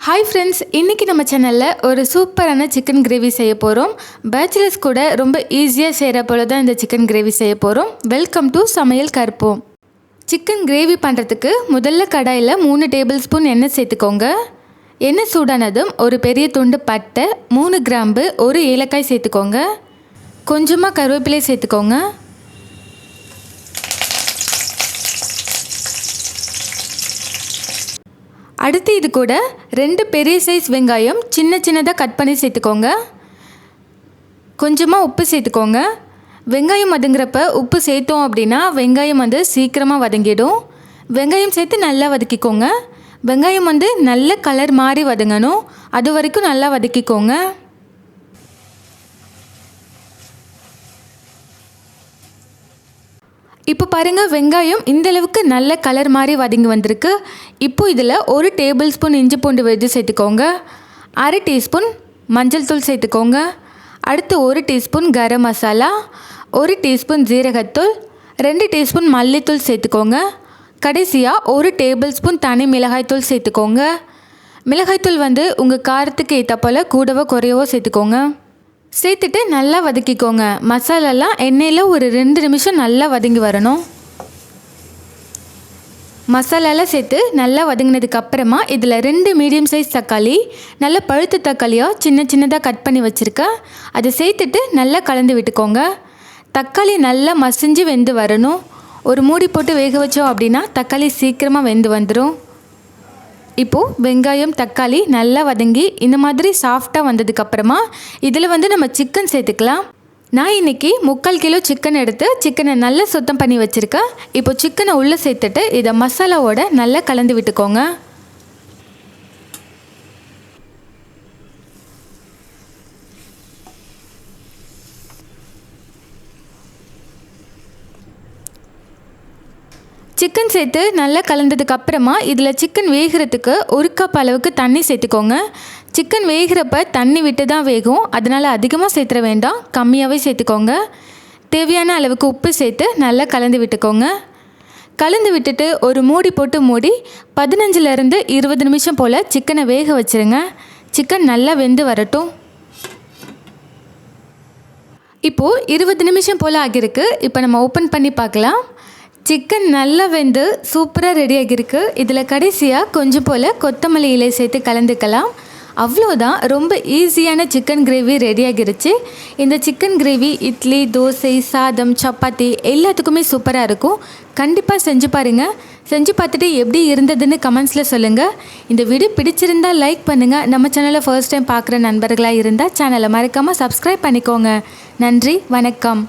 Hi friends, இன்றைக்கி நம்ம சேனலில் ஒரு சூப்பரான சிக்கன் கிரேவி செய்ய போகிறோம். பேச்சுலர்ஸ் கூட ரொம்ப ஈஸியாக செய்கிற போல தான் இந்த சிக்கன் கிரேவி செய்ய போகிறோம். வெல்கம் டு சமையல் கற்போம். சிக்கன் கிரேவி பண்ணுறதுக்கு முதல்ல கடாயில் 3 டேபிள் ஸ்பூன் எண்ணெய் சேர்த்துக்கோங்க. எண்ணெய் சூடானதும் ஒரு பெரிய துண்டு பட்டை, 3 கிராம்பு, ஒரு ஏலக்காய் சேர்த்துக்கோங்க. கொஞ்சமாக கருவேப்பிலை சேர்த்துக்கோங்க. அடுத்து இது கூட 2 பெரிய சைஸ் வெங்காயம் சின்ன சின்னதாக கட் பண்ணி சேர்த்துக்கோங்க. கொஞ்சமாக உப்பு சேர்த்துக்கோங்க. வெங்காயம் வதங்குறப்ப உப்பு சேர்த்தோம் அப்படின்னா வெங்காயம் சீக்கிரமாக வதங்கிடும். வெங்காயம் சேர்த்து நல்லா வதக்கிக்கோங்க. வெங்காயம் நல்ல கலர் மாறி வதங்கணும், அது வரைக்கும் நல்லா வதக்கிக்கோங்க. இப்போ பாருங்கள், வெங்காயம் இந்தளவுக்கு நல்ல கலர் மாதிரி வதங்கி வந்திருக்கு. இப்போது இதில் 1 டேபிள் ஸ்பூன் இஞ்சி பூண்டு விழுது சேர்த்துக்கோங்க. 1/2 டீஸ்பூன் மஞ்சள் தூள் சேர்த்துக்கோங்க. அடுத்து 1 டீஸ்பூன் கரம் மசாலா, 1 டீஸ்பூன் ஜீரகத்தூள், 2 டீஸ்பூன் மல்லித்தூள் சேர்த்துக்கோங்க. கடைசியாக 1 டேபிள் ஸ்பூன் தனி மிளகாய்த்தூள் சேர்த்துக்கோங்க. மிளகாய்த்தூள் உங்கள் காரத்துக்கு ஏற்ற போல் கூடவோ குறையவோ சேர்த்துக்கோங்க. சேர்த்துட்டு நல்லா வதக்கிக்கோங்க. மசாலாலாம் எண்ணெயில் ஒரு 2 நிமிஷம் நல்லா வதங்கி வரணும். மசாலாலாம் சேர்த்து நல்லா வதங்கினதுக்கு அப்புறமா இதில் 2 மீடியம் சைஸ் தக்காளி, நல்ல பழுத்த தக்காளியாக சின்ன சின்னதாக கட் பண்ணி வச்சுருக்கேன், அதை சேர்த்துட்டு நல்லா கலந்து விட்டுக்கோங்க. தக்காளி நல்லா மசிஞ்சு வெந்து வரணும். ஒரு மூடி போட்டு வேக வச்சோம் அப்படின்னா தக்காளி சீக்கிரமாக வெந்து வந்துடும். இப்போது வெங்காயம் தக்காளி நல்லா வதங்கி இந்த மாதிரி சாஃப்டாக வந்ததுக்கப்புறமா இதில் நம்ம சிக்கன் சேர்த்துக்கலாம். நான் இன்றைக்கி 3/4 கிலோ சிக்கன் எடுத்து சிக்கனை நல்லா சுத்தம் பண்ணி வச்சுருக்கேன். இப்போ சிக்கனை உள்ளே சேர்த்துட்டு இதை மசாலாவோட நல்லா கலந்து விட்டுக்கோங்க. சிக்கன் சேர்த்து நல்லா கலந்ததுக்கு அப்புறமா இதில் சிக்கன் வேகிறதுக்கு 1 கப் அளவுக்கு தண்ணி சேர்த்துக்கோங்க. சிக்கன் வேகிறப்ப தண்ணி விட்டு தான் வேகும், அதனால் அதிகமாக சேர்த்துற வேண்டாம், கம்மியாகவே சேர்த்துக்கோங்க. தேவையான அளவுக்கு உப்பு சேர்த்து நல்லா கலந்து விட்டுக்கோங்க. கலந்து விட்டுட்டு ஒரு மூடி போட்டு மூடி 15லேருந்து 20 நிமிஷம் போல் சிக்கனை வேக வச்சுருங்க. சிக்கன் நல்லா வெந்து வரட்டும். இப்போது 20 நிமிஷம் போல் ஆகியிருக்கு. இப்போ நம்ம ஓப்பன் பண்ணி பார்க்கலாம். சிக்கன் நல்லா வெந்து சூப்பராக ரெடி ஆகியிருக்கு. இதில் கடைசியாக கொஞ்சம் போல் கொத்தமல்லி இலை சேர்த்து கலந்துக்கலாம். அவ்வளோதான், ரொம்ப ஈஸியான சிக்கன் கிரேவி ரெடி ஆகிருச்சு. இந்த சிக்கன் கிரேவி இட்லி, தோசை, சாதம், சப்பாத்தி எல்லாத்துக்குமே சூப்பராக இருக்கும். கண்டிப்பாக செஞ்சு பாருங்கள். செஞ்சு பார்த்துட்டு எப்படி இருந்ததுன்னு கமெண்ட்ஸில் சொல்லுங்கள். இந்த வீடியோ பிடிச்சிருந்தால் லைக் பண்ணுங்கள். நம்ம சேனலை ஃபர்ஸ்ட் டைம் பார்க்குற நண்பர்களாக இருந்தால் சேனலை மறக்காமல் சப்ஸ்கிரைப் பண்ணிக்கோங்க. நன்றி, வணக்கம்.